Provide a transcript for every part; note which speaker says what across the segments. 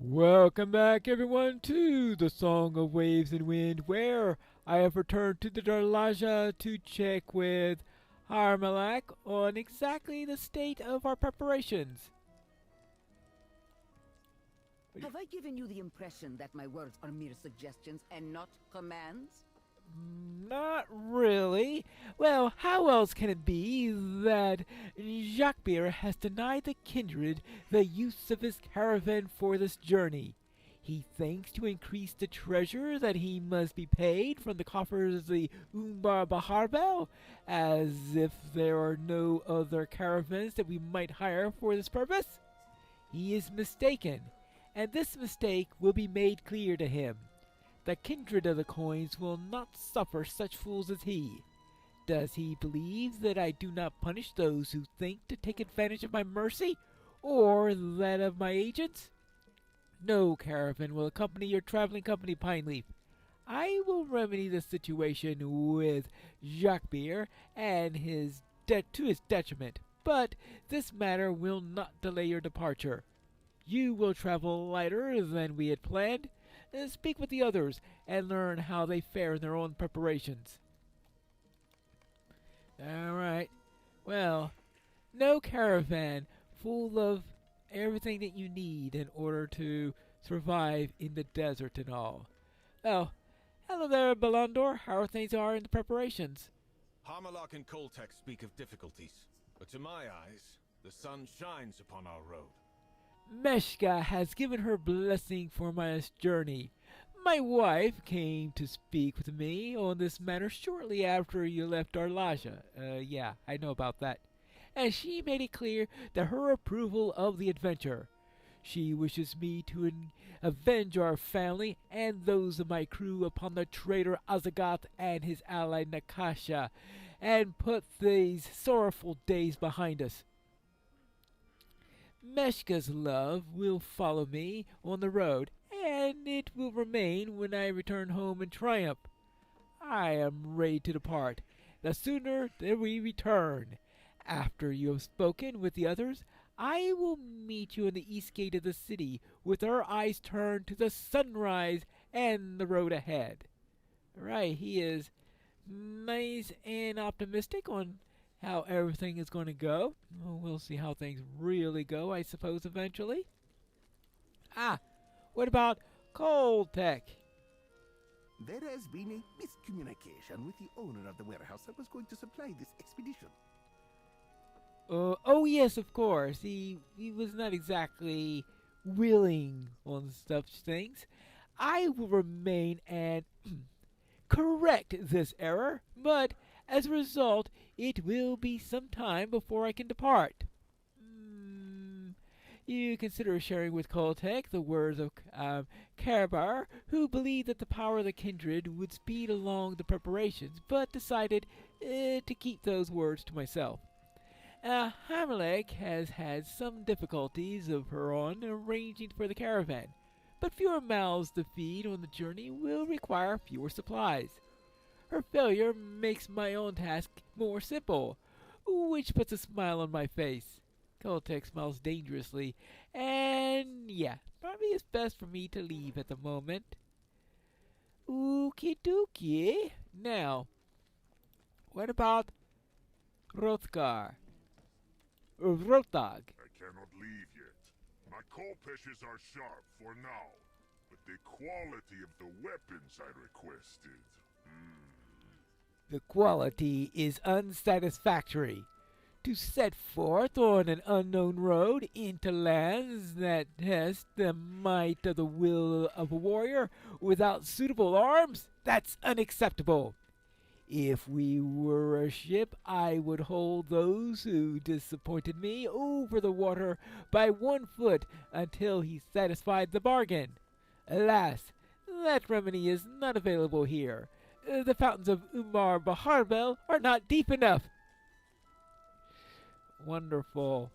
Speaker 1: Welcome back, everyone, to the Song of Waves and Wind, where I have returned to the Darlaja to check with Harmalak on exactly the state of our preparations.
Speaker 2: Have I given you the impression that my words are mere suggestions and not commands?
Speaker 1: Not really. Well, how else can it be that Jacques has denied the kindred the use of his caravan for this journey? He thinks to increase the treasure that he must be paid from the coffers of the Umbar Baharbel, as if there are no other caravans that we might hire for this purpose? He is mistaken, and this mistake will be made clear to him. The kindred of the coins will not suffer such fools as he. Does he believe that I do not punish those who think to take advantage of my mercy, or that of my agents? No caravan will accompany your traveling company, Pineleaf. I will remedy the situation with Jacques and to his detriment, but this matter will not delay your departure. You will travel lighter than we had planned. Speak with the others and learn how they fare in their own preparations. All right. Well, no caravan full of everything that you need in order to survive in the desert and all. Oh, hello there, Balandor. How things are in the preparations?
Speaker 3: Harmalak and Koltek speak of difficulties, but to my eyes, the sun shines upon our road.
Speaker 1: Meshka has given her blessing for my journey. My wife came to speak with me on this matter shortly after you left Darlaja. Yeah, I know about that. And she made it clear that her approval of the adventure. She wishes me to avenge our family and those of my crew upon the traitor Azagat and his ally Nakasha, and put these sorrowful days behind us. Meshka's love will follow me on the road, and it will remain when I return home in triumph. I am ready to depart. The sooner that we return. After you have spoken with the others, I will meet you in the east gate of the city, with our eyes turned to the sunrise and the road ahead. Right, he is nice and optimistic on how everything is going to go. Well, we'll see how things really go, I suppose, eventually. Ah, what about Koltek?
Speaker 4: There has been a miscommunication with the owner of the warehouse that was going to supply this expedition.
Speaker 1: Oh yes, of course. He was not exactly willing on such things. I will remain and correct this error, but as a result, it will be some time before I can depart. You consider sharing with Koltek the words of Karabar, who believed that the power of the kindred would speed along the preparations, but decided to keep those words to myself. Hamelek has had some difficulties of her own arranging for the caravan, but fewer mouths to feed on the journey will require fewer supplies. Her failure makes my own task more simple, which puts a smile on my face. Koltek smiles dangerously, and yeah, probably it's best for me to leave at the moment. Okie dokie. Now, what about Rothgar? Rotag.
Speaker 5: I cannot leave yet. My Kolpeshes are sharp for now, but the quality of the weapons I requested.
Speaker 1: The quality is unsatisfactory. To set forth on an unknown road into lands that test the might of the will of a warrior without suitable arms, that's unacceptable. If we were a ship, I would hold those who disappointed me over the water by 1 foot until he satisfied the bargain. Alas, that remedy is not available here. The fountains of Umbar Baharbel are not deep enough. Wonderful.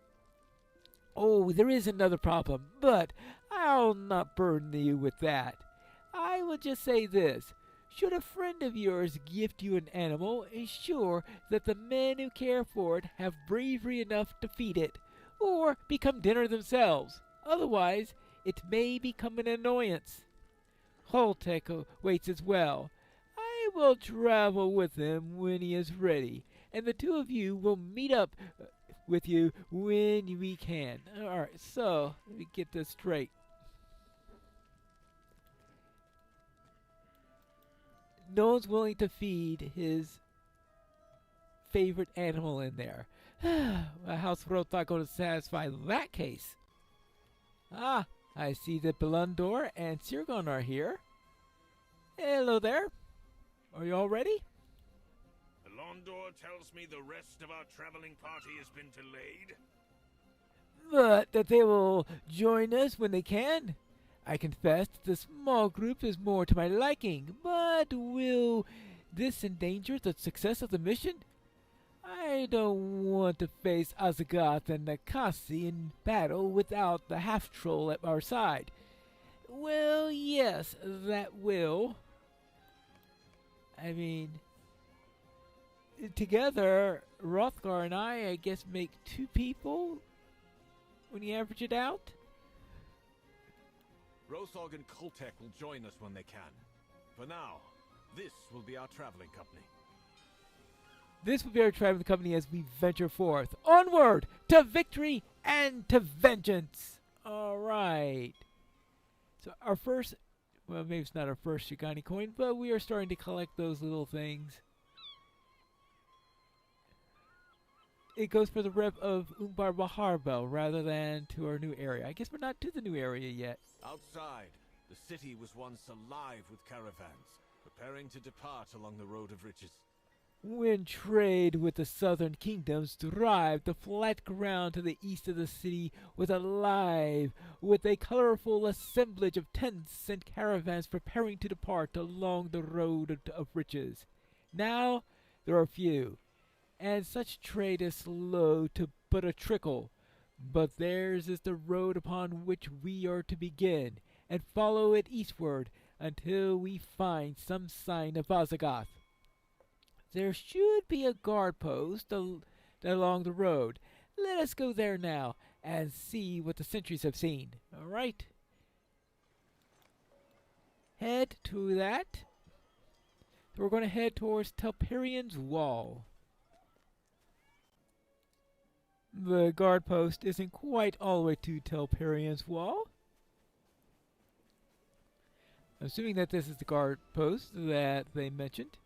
Speaker 1: Oh, there is another problem, but I'll not burden you with that. I will just say this. Should a friend of yours gift you an animal, ensure that the men who care for it have bravery enough to feed it, or become dinner themselves. Otherwise, it may become an annoyance. Holtek waits as well. I will travel with him when he is ready, and the two of you will meet up with you when we can. Alright, so, let me get this straight. No one's willing to feed his favorite animal in there. Well, how's Rothar going to satisfy that case? Ah, I see that Belundor and Sirgon are here. Hello there. Are you all ready?
Speaker 3: Belondor tells me the rest of our traveling party has been delayed.
Speaker 1: But that they will join us when they can. I confess that the small group is more to my liking, but will this endanger the success of the mission? I don't want to face Azagoth and Nakasi in battle without the half-troll at our side. Well, yes, that will. I mean, together, Hrothgar and I guess, make 2 people when you average it out.
Speaker 3: Rothog and Koltek will join us when they can. For now, this will be our traveling company.
Speaker 1: This will be our traveling company as we venture forth. Onward to victory and to vengeance. All right. So our first, well, maybe it's not our first Shigani coin, but we are starting to collect those little things. It goes for the rep of Umbar Baharbel rather than to our new area. I guess we're not to the new area yet.
Speaker 3: Outside, the city was once alive with caravans, preparing to depart along the Road of Riches.
Speaker 1: When trade with the southern kingdoms thrived, the flat ground to the east of the city was alive with a colorful assemblage of tents and caravans preparing to depart along the Road of Riches. Now there are few, and such trade is slow to but a trickle. But theirs is the road upon which we are to begin, and follow it eastward until we find some sign of Azagoth. There should be a guard post along the road. Let us go there now and see what the sentries have seen. All right. Head to that. So we're going to head towards Telperion's wall. The guard post isn't quite all the way to Telperion's wall. Assuming that this is the guard post that they mentioned.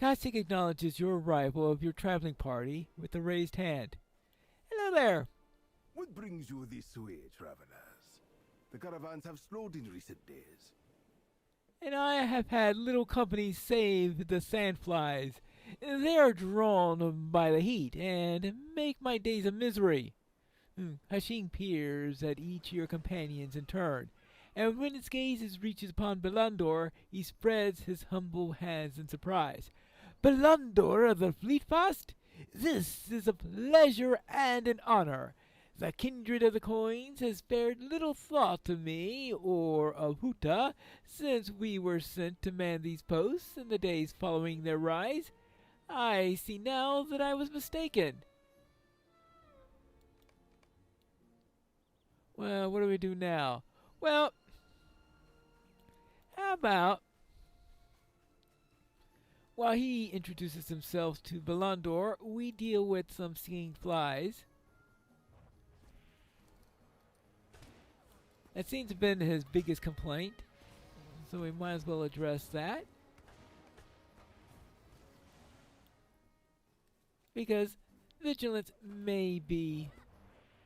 Speaker 1: Kasich acknowledges your arrival of your traveling party with a raised hand. Hello there.
Speaker 4: What brings you this way, travelers? The caravans have slowed in recent days.
Speaker 1: And I have had little company save the sandflies. They are drawn by the heat and make my days a misery. Hashim peers at each of your companions in turn, and when his gaze reaches upon Belundor, he spreads his humble hands in surprise. Belundor of the Fleetfast? This is a pleasure and an honor. The kindred of the coins has spared little thought to me or of Huta since we were sent to man these posts in the days following their rise. I see now that I was mistaken. Well, what do we do now? Well, how about while he introduces himself to Belundor, we deal with some singing flies. That seems to have been his biggest complaint, so we might as well address that. Because vigilance may be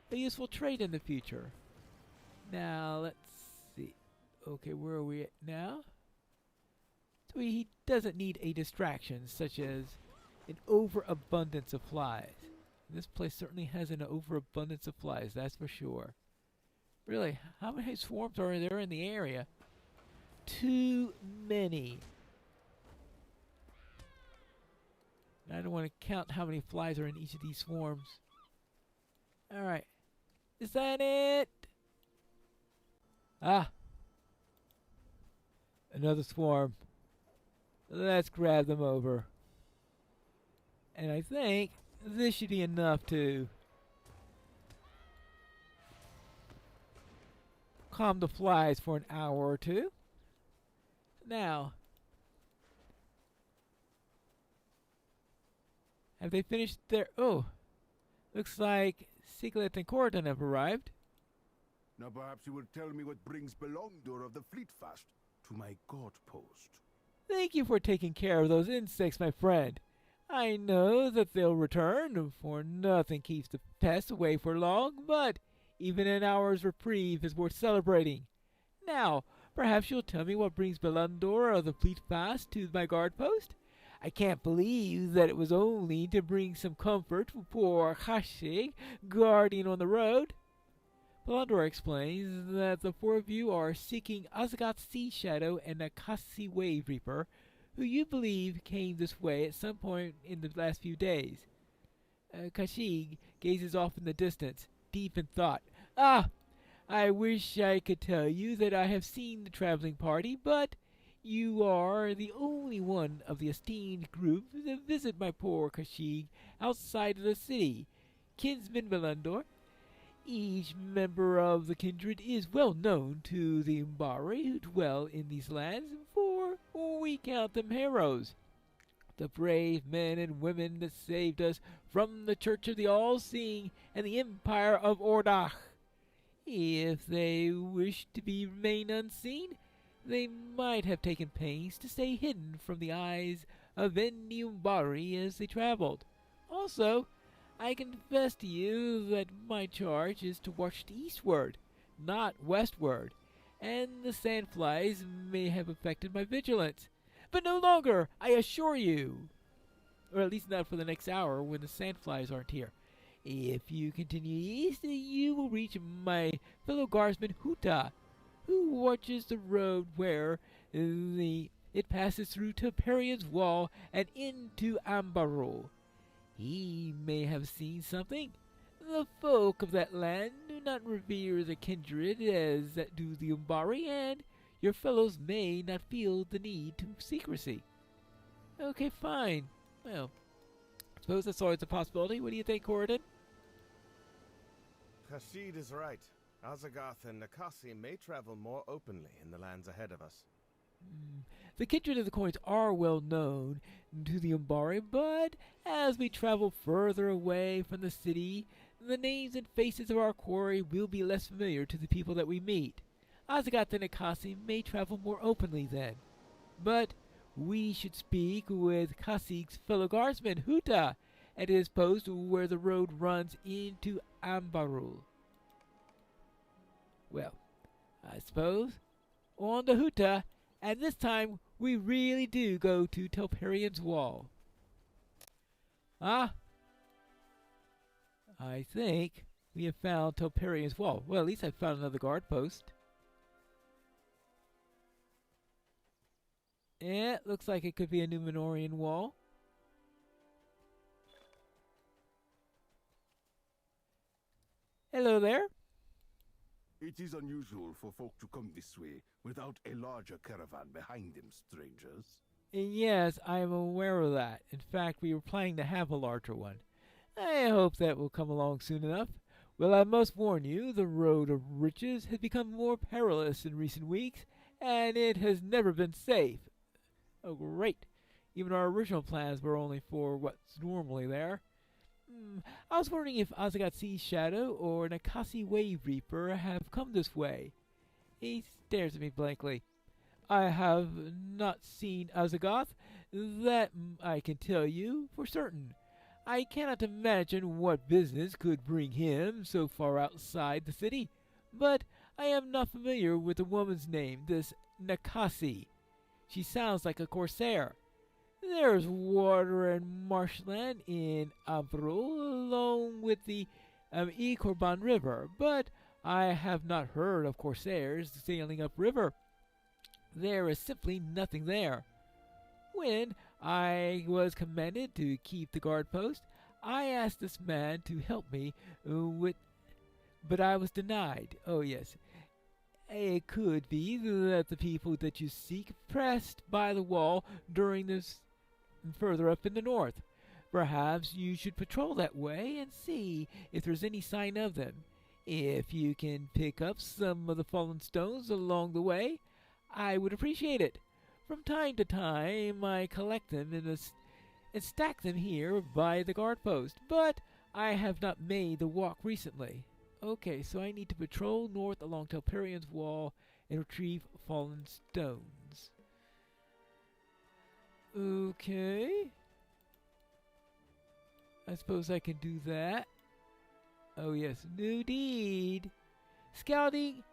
Speaker 1: a useful trait in the future. Now, let's see. Okay, where are we at now? So he doesn't need a distraction, such as an overabundance of flies. This place certainly has an overabundance of flies, that's for sure. Really, how many swarms are there in the area? Too many. I don't want to count how many flies are in each of these swarms. Alright. Is that it? Ah. Another swarm. Let's grab them over. And I think this should be enough to calm the flies for an hour or two. Now, have they finished their... Oh, looks like Siglet and Corridon have arrived.
Speaker 4: Now perhaps you will tell me what brings Belongdor of the Fleet Fast to my guard post.
Speaker 1: Thank you for taking care of those insects, my friend. I know that they'll return, for nothing keeps the pests away for long, but even an hour's reprieve is worth celebrating. Now, perhaps you'll tell me what brings Belongdor of the Fleet Fast to my guard post? I can't believe that it was only to bring some comfort for poor Kashig, guarding on the road. Belongdor explains that the four of you are seeking Azagoth's Sea Shadow and Nakasi Wave Reaper, who you believe came this way at some point in the last few days. Kashig gazes off in the distance, deep in thought. Ah! I wish I could tell you that I have seen the traveling party, but you are the only one of the esteemed group to visit my poor Kashig outside of the city. Kinsman Belongdor, each member of the kindred is well known to the Umbari who dwell in these lands, for we count them heroes. The brave men and women that saved us from the Church of the All-Seeing and the Empire of Ordach. If they wished to remain unseen, they might have taken pains to stay hidden from the eyes of any Umbari as they traveled. Also, I confess to you that my charge is to watch eastward, not westward, and the sandflies may have affected my vigilance. But no longer, I assure you. Or at least not for the next hour when the sandflies aren't here. If you continue east, you will reach my fellow guardsman Huta, who watches the road where it passes through Telperion's wall and into Umbar. He may have seen something. The folk of that land do not revere the kindred as that do the Umbari, and your fellows may not feel the need to secrecy. Okay, fine. Well, I suppose that's always a possibility. What do you think, Corridon?
Speaker 6: Khashid is right. Azagoth and Nakasi may travel more openly in the lands ahead of us.
Speaker 1: The kindred of the coins are well known to the Umbari, but as we travel further away from the city, the names and faces of our quarry will be less familiar to the people that we meet. Azagoth and Nakasi may travel more openly then, but we should speak with Kasig's fellow guardsman, Huta, at his post where the road runs into Umbarul. Well, I suppose on to Huta, and this time we really do go to Telperion's wall. I think we have found Telperion's wall. Well, at least I found another guard post. It looks like it could be a Numenorian wall. Hello there.
Speaker 4: It is unusual for folk to come this way without a larger caravan behind them, strangers.
Speaker 1: Yes, I am aware of that. In fact, we were planning to have a larger one. I hope that will come along soon enough. Well, I must warn you, the road of riches has become more perilous in recent weeks, and it has never been safe. Oh, great. Even our original plans were only for what's normally there. I was wondering if Azagoth's Sea Shadow or Nakasi Wave Reaper have come this way. He stares at me blankly. I have not seen Azagoth, that I can tell you for certain. I cannot imagine what business could bring him so far outside the city, but I am not familiar with the woman's name, this Nakasi. She sounds like a corsair. There's water and marshland in Avril, along with the Ekorban River, but I have not heard of corsairs sailing upriver. There is simply nothing there. When I was commanded to keep the guard post, I asked this man to help me but I was denied. Oh yes, it could be that the people that you seek pressed by the wall during this further up in the north. Perhaps you should patrol that way and see if there's any sign of them. If you can pick up some of the fallen stones along the way, I would appreciate it. From time to time, I collect them and stack them here by the guard post, but I have not made the walk recently. Okay, so I need to patrol north along Telperion's wall and retrieve fallen stones. Okay. I suppose I can do that. Oh yes, new deed. Scouting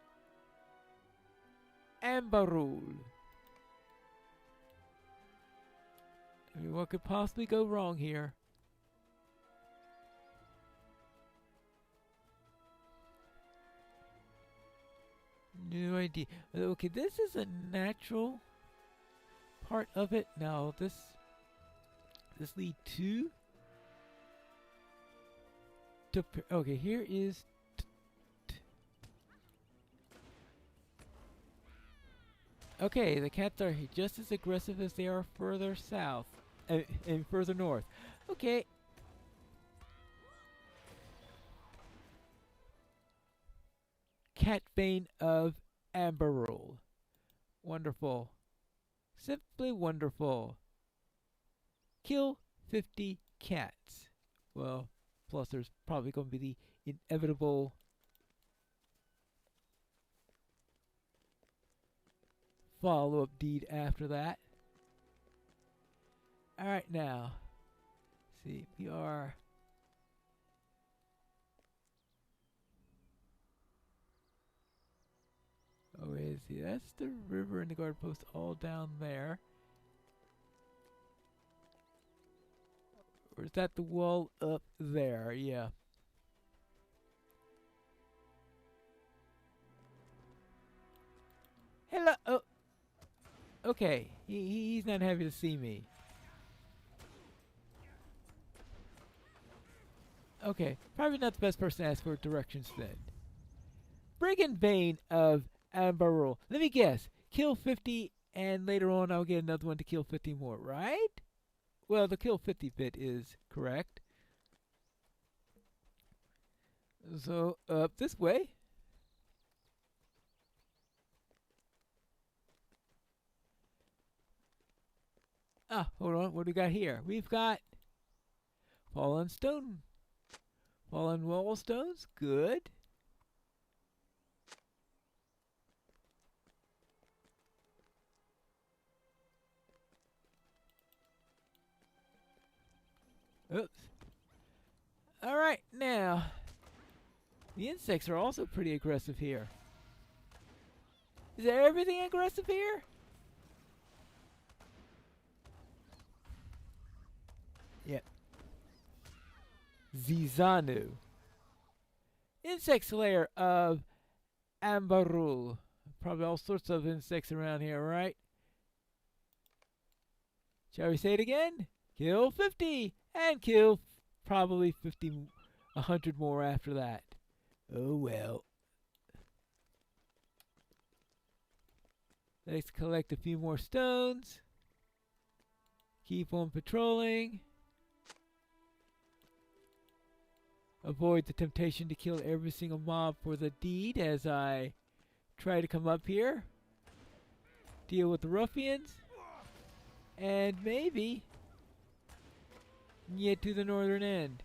Speaker 1: Ambarul. I mean, what could possibly go wrong here? No idea. Okay, this is a natural part of it. Now this lead to okay, here is okay, the cats are just as aggressive as they are further south and further north. Okay. Cat vein of Amberol. Wonderful. Simply wonderful. Kill 50 cats. Well, plus there's probably going to be the inevitable follow-up deed after that. Alright, now. See, we are... Oh, is he? That's the river and the guard post all down there. Or is that the wall up there? Yeah. Hello. Oh. Okay. He's not happy to see me. Okay. Probably not the best person to ask for directions then. Brigand Bane of Ambarul. Let me guess. Kill 50 and later on I'll get another one to kill 50 more, right? Well, the kill 50 bit is correct. So, up this way. Ah, hold on. What do we got here? We've got fallen stone. Fallen wall stones. Good. Oops. Alright, now. The insects are also pretty aggressive here. Is everything aggressive here? Yep. Zizanu. Insect slayer of Ambarul. Probably all sorts of insects around here, right? Shall we say it again? Kill 50! And kill probably 50, 100 more after that. Oh well. Let's collect a few more stones. Keep on patrolling. Avoid the temptation to kill every single mob for the deed as I try to come up here. Deal with the ruffians. And maybe get to the northern end.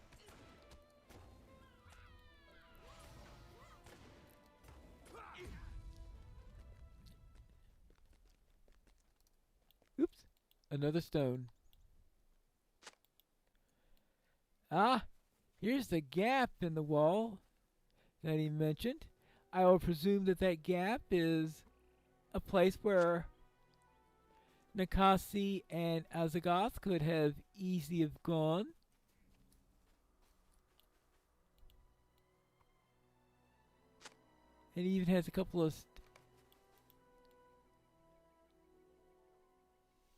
Speaker 1: Oops. Another stone. Ah, here's the gap in the wall that he mentioned. I will presume that that gap is a place where Nakasi and Azagoth could have easily have gone. And it even has a couple of...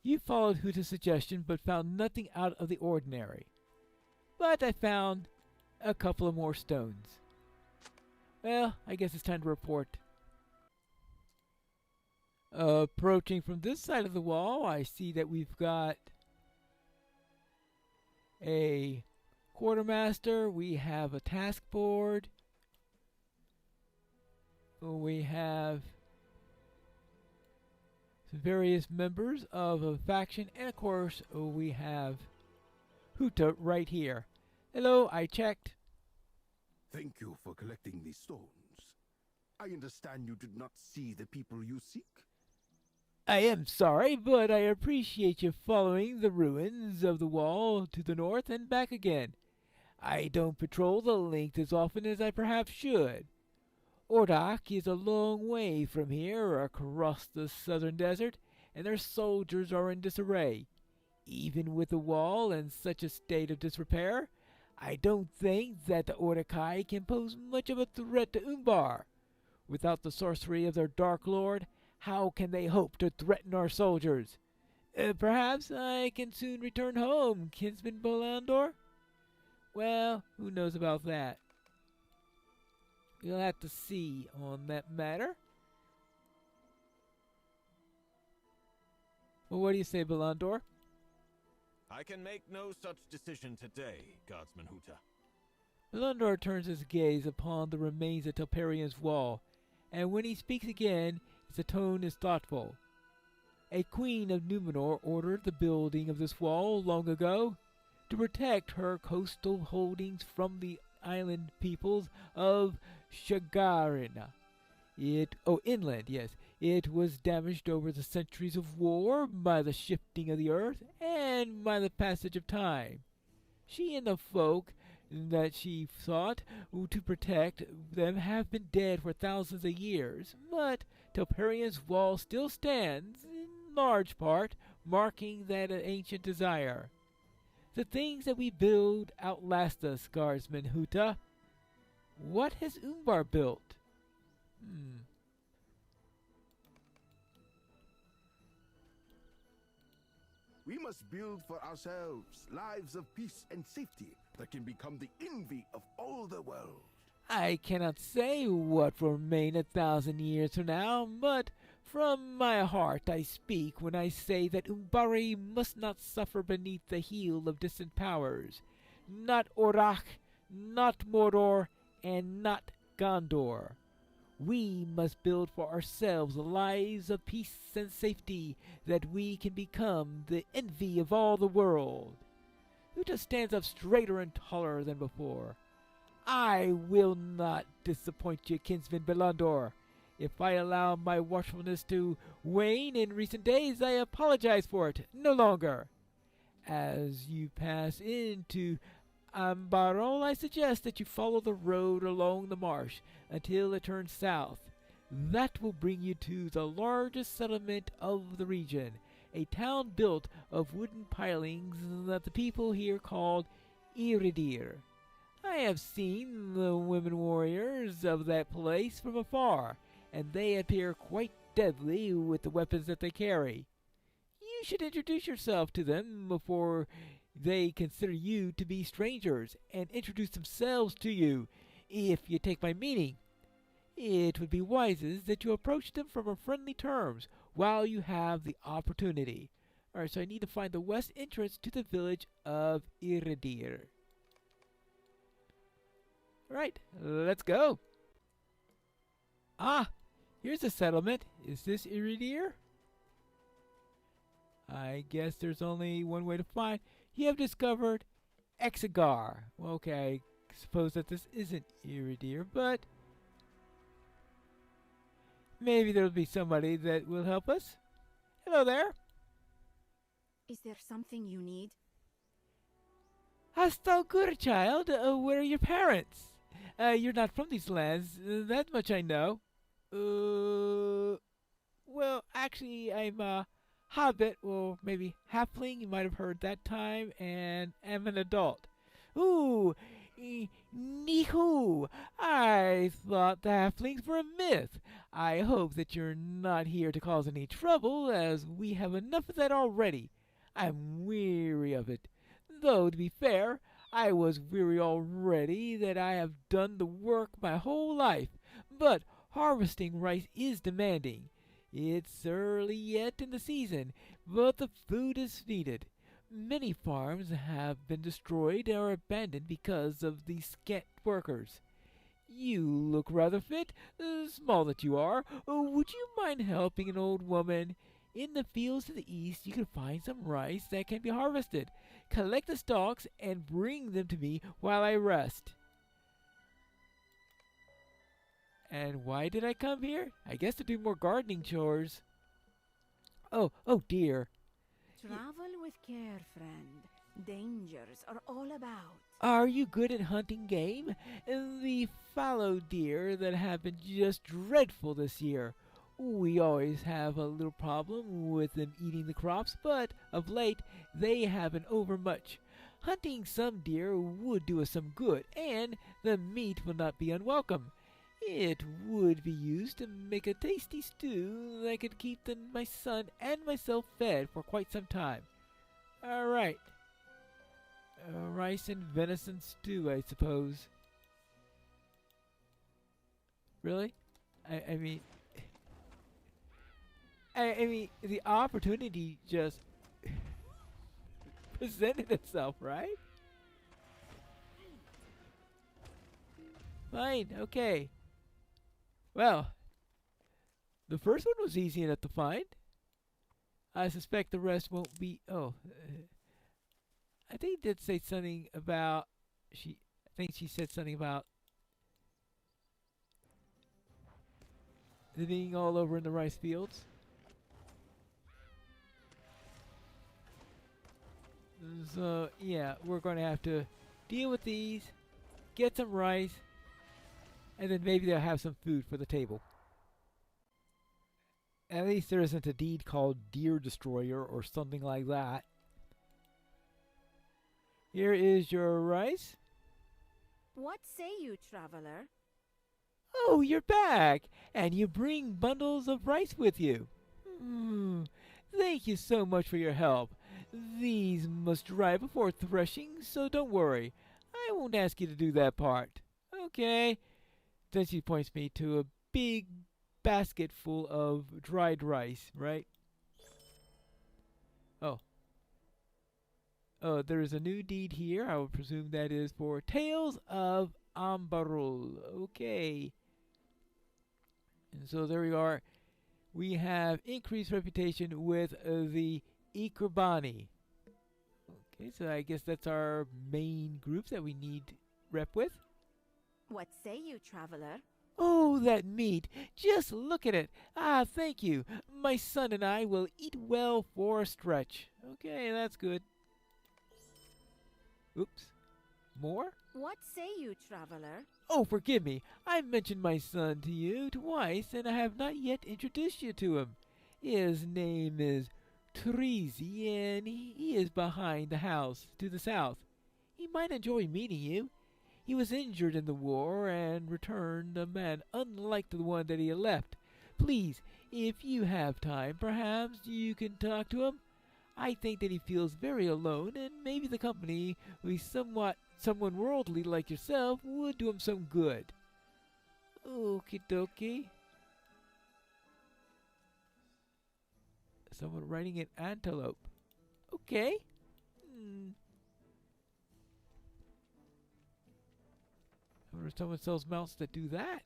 Speaker 1: You followed Huta's suggestion but found nothing out of the ordinary. But I found a couple of more stones. Well, I guess it's time to report. Approaching from this side of the wall, I see that we've got a quartermaster. We have a task board. we have various members of a faction, and of course we have Huta right here. Hello, I checked.
Speaker 4: Thank you for collecting these stones. I understand you did not see the people you seek?
Speaker 1: I am sorry, but I appreciate you following the ruins of the wall to the north and back again. I don't patrol the length as often as I perhaps should. Ordak is a long way from here across the southern desert, and their soldiers are in disarray. Even with the wall in such a state of disrepair, I don't think that the Ordakai can pose much of a threat to Umbar. Without the sorcery of their Dark Lord, how can they hope to threaten our soldiers? Perhaps I can soon return home, Kinsman Bolandor? Well, who knows about that? We'll have to see on that matter. Well, what do you say, Bolandor?
Speaker 3: I can make no such decision today, Guardsman Huta.
Speaker 1: Bolandor turns his gaze upon the remains of Telperion's wall, and when he speaks again, his tone is thoughtful. A queen of Numenor ordered the building of this wall long ago to protect her coastal holdings from the island peoples of Shagarina. Inland, yes. It was damaged over the centuries of war by the shifting of the earth and by the passage of time. She and the folk that she sought to protect them have been dead for thousands of years, but Telperion's wall still stands, in large part, marking that ancient desire. The things that we build outlast us, Guardsman Huta. What has Umbar built?
Speaker 4: We must build for ourselves lives of peace and safety that can become the envy of all the world.
Speaker 1: I cannot say what will remain 1,000 years from now, but from my heart I speak when I say that Umbari must not suffer beneath the heel of distant powers. Not Orach, not Mordor, and not Gondor. We must build for ourselves lives of peace and safety, that we can become the envy of all the world. Uta stands up straighter and taller than before. I will not disappoint you, Kinsman Belandor. If I allow my watchfulness to wane in recent days, I apologize for it no longer. As you pass into Umbar, I suggest that you follow the road along the marsh until it turns south. That will bring you to the largest settlement of the region, a town built of wooden pilings that the people here called Iridir. I have seen the women warriors of that place from afar, and they appear quite deadly with the weapons that they carry. You should introduce yourself to them before they consider you to be strangers, and introduce themselves to you, if you take my meaning. It would be wisest that you approach them from friendly terms while you have the opportunity. Alright, so I need to find the west entrance to the village of Iridir. Alright, let's go. Ah, here's a settlement. Is this Iridir? I guess there's only one way to find. You have discovered Exegar. Well, okay, I suppose that this isn't Iridir, but maybe there'll be somebody that will help us. Hello there.
Speaker 7: Is there something you need?
Speaker 1: Hasta good, child. Where are your parents? You're not from these lands. That much I know. Well, actually, I'm a hobbit, or maybe halfling. You might have heard that time, and am an adult. Ooh, Nihu! I thought the halflings were a myth. I hope that you're not here to cause any trouble, as we have enough of that already. I'm weary of it. Though, to be fair, I was weary already that I have done the work my whole life. But harvesting rice is demanding. It's early yet in the season, but the food is needed. Many farms have been destroyed or abandoned because of these scant workers. you look rather fit, small that you are. Would you mind helping an old woman? In the fields to the east, you can find some rice that can be harvested. Collect the stalks and bring them to me while I rest. And why did I come here? I guess to do more gardening chores. Oh dear.
Speaker 7: Travel with care, friend. Dangers are all about.
Speaker 1: Are you good at hunting game? The fallow deer that have been just dreadful this year. We always have a little problem with them eating the crops, but of late they haven't overmuch. Hunting some deer would do us some good, and the meat will not be unwelcome. It would be used to make a tasty stew that could keep my son and myself fed for quite some time. All right. Rice and venison stew, I suppose. Really? I mean, the opportunity just presented itself, right? Fine, okay. Well, the first one was easy enough to find. I suspect the rest won't be. I think it did say something about I think she said something about it being all over in the rice fields. So yeah, we're going to have to deal with these, get some rice, and then maybe they'll have some food for the table. At least there isn't a deed called Deer Destroyer or something like that. Here is your rice.
Speaker 7: What say you, traveler?
Speaker 1: Oh, you're back! And you bring bundles of rice with you. Thank you so much for your help. These must dry before threshing, so don't worry. I won't ask you to do that part. Okay. Then she points me to a big basket full of dried rice, right? Oh, there is a new deed here. I would presume that is for Tales of Umbarul. Okay. And so there we are. We have increased reputation with the Ikurbani. Okay, so I guess that's our main group that we need rep with.
Speaker 7: What say you, traveler?
Speaker 1: Oh, that meat. Just look at it. Ah, thank you. My son and I will eat well for a stretch. Okay, that's good. Oops. More?
Speaker 7: What say you, traveler?
Speaker 1: Oh, forgive me. I mentioned my son to you twice, and I have not yet introduced you to him. His name is Treasy, and he is behind the house to the south. He might enjoy meeting you. He was injured in the war and returned a man unlike the one that he had left. Please, if you have time, perhaps you can talk to him. I think that he feels very alone, and maybe the company with someone worldly like yourself would do him some good. Okie dokie. Someone riding an antelope. Okay. I wonder if someone sells mounts that do that.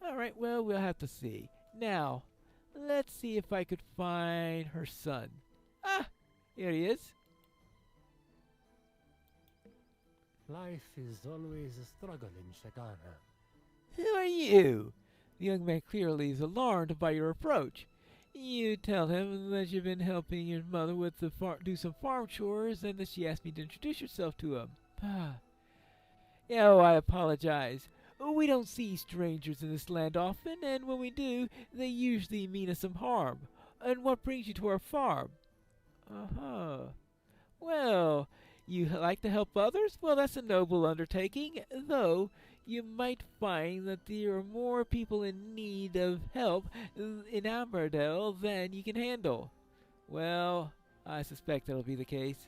Speaker 1: Alright, well, we'll have to see. Now, let's see if I could find her son. Ah, here he is.
Speaker 8: Life is always a struggle in Shagana.
Speaker 1: Who are you? The young man clearly is alarmed by your approach. You tell him that you've been helping your mother with do some farm chores and that she asked me to introduce yourself to him. Oh, I apologize. We don't see strangers in this land often, and when we do, they usually mean us some harm. And what brings you to our farm? Well, you like to help others? Well, that's a noble undertaking, though you might find that there are more people in need of help in Amardel than you can handle. Well, I suspect that'll be the case.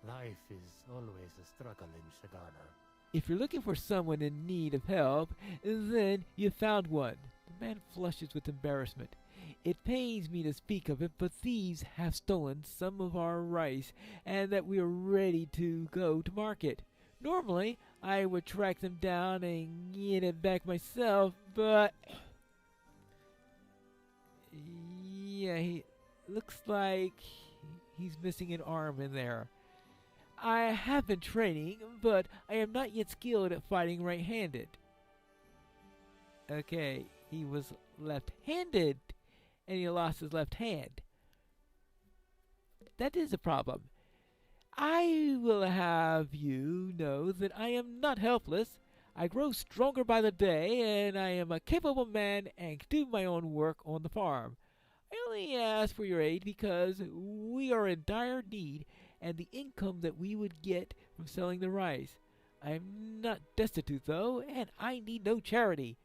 Speaker 8: Life is always a struggle in Shagana.
Speaker 1: If you're looking for someone in need of help, then you've found one. The man flushes with embarrassment. It pains me to speak of it, but thieves have stolen some of our rice, and that we are ready to go to market. Normally, I would track them down and get it back myself, but yeah, he looks like he's missing an arm in there. I have been training, but I am not yet skilled at fighting right-handed. Okay, he was left-handed, and he lost his left hand. That is a problem. I will have you know that I am not helpless. I grow stronger by the day, and I am a capable man and can do my own work on the farm. I only ask for your aid because we are in dire need and the income that we would get from selling the rice. I am not destitute, though, and I need no charity.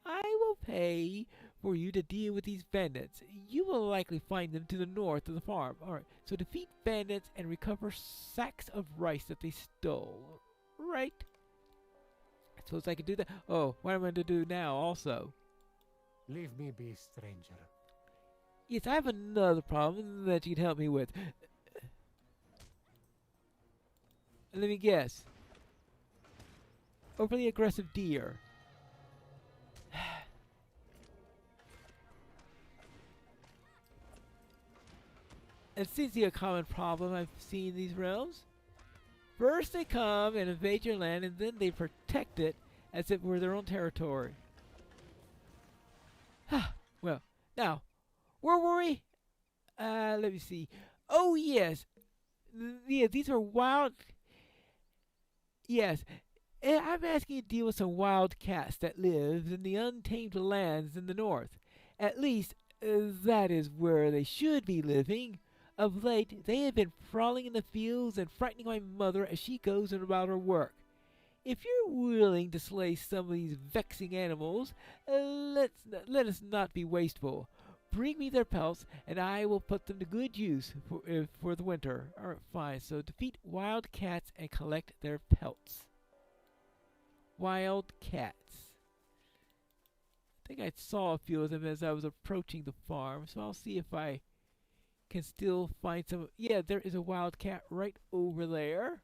Speaker 1: I will pay for you to deal with these bandits. You will likely find them to the north of the farm. Alright, so defeat bandits and recover sacks of rice that they stole. Right. I suppose I could do that. Oh, what am I going to do now also?
Speaker 8: Leave me be, stranger.
Speaker 1: Yes, I have another problem that you can help me with. Let me guess. Overly aggressive deer. It seems to be a common problem I've seen in these realms. First they come and invade your land, and then they protect it as if it were their own territory. Well, now, where were we? Let me see. Oh, yes. Yeah, these are wild... Yes. I'm asking you to deal with some wild cats that live in the untamed lands in the north. At least, that is where they should be living. Of late, they have been prowling in the fields and frightening my mother as she goes about her work. If you're willing to slay some of these vexing animals, let us not be wasteful. Bring me their pelts, and I will put them to good use for the winter. Alright, fine. So defeat wild cats and collect their pelts. Wild cats. I think I saw a few of them as I was approaching the farm, so I'll see if I can still find some. Yeah, there is a wild cat right over there.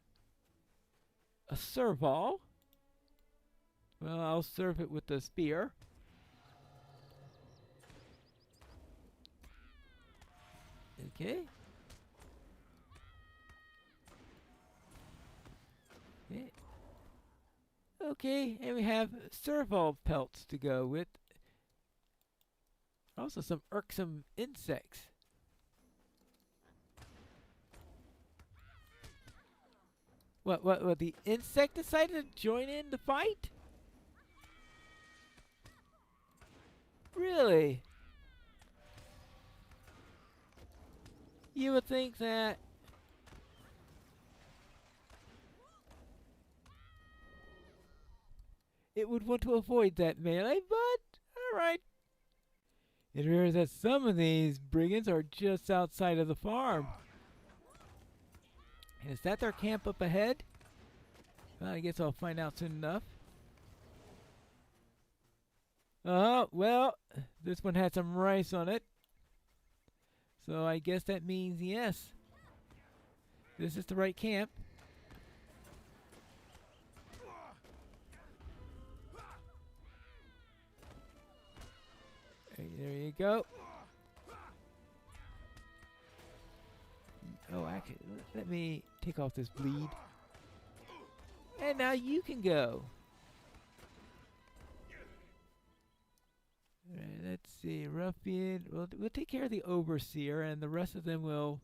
Speaker 1: A serval. Well, I'll serve it with the spear. Okay. Okay. Okay, and we have serval pelts to go with. Also some irksome insects. What, the insect decided to join in the fight? Really? You would think that... it would want to avoid that melee, but alright. It appears that some of these brigands are just outside of the farm. Is that their camp up ahead? Well, I guess I'll find out soon enough. Oh, well, this one had some rice on it. So I guess that means yes. This is the right camp. Hey, there you go. Oh, actually, let me take off this bleed. And now you can go. Alright, let's see. Ruffian. We'll take care of the overseer, and the rest of them will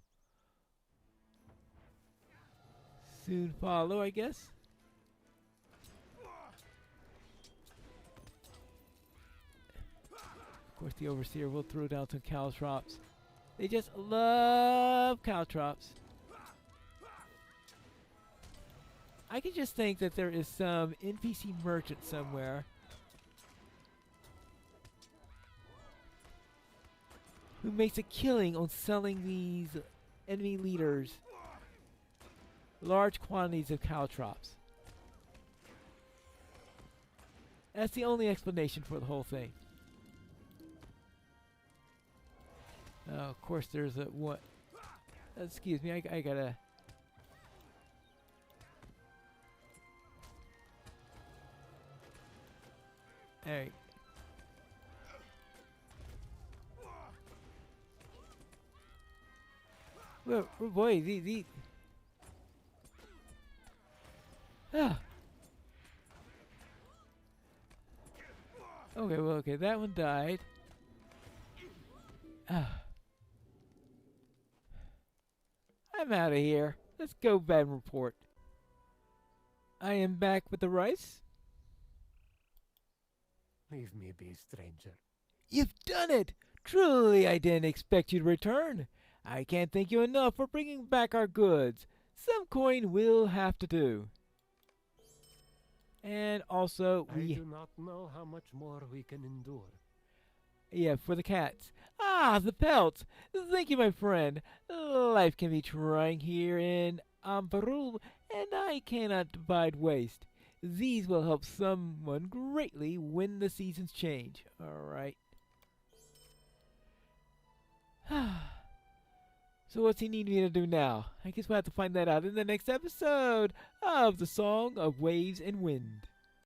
Speaker 1: soon follow, I guess. Of course, the overseer will throw down some caltrops. They just love caltrops. I can just think that there is some NPC merchant somewhere who makes a killing on selling these enemy leaders large quantities of caltrops. That's the only explanation for the whole thing. Of course, there's a what? Excuse me, I gotta. Alright. Well, oh boy, the ah. Okay, well, okay, that one died. Ah. I'm out of here. Let's go bed report. I am back with the rice.
Speaker 8: Leave me be, stranger.
Speaker 1: You've done it! Truly, I didn't expect you to return. I can't thank you enough for bringing back our goods. Some coin will have to do. And also,
Speaker 8: I do not know how much more we can endure.
Speaker 1: yeah, for the cats. Ah, the pelts! Thank you, my friend. Life can be trying here in Umbar, and I cannot abide waste. These will help someone greatly when the seasons change. Alright. So what's he need me to do now? I guess we'll have to find that out in the next episode of The Song of Waves and Wind.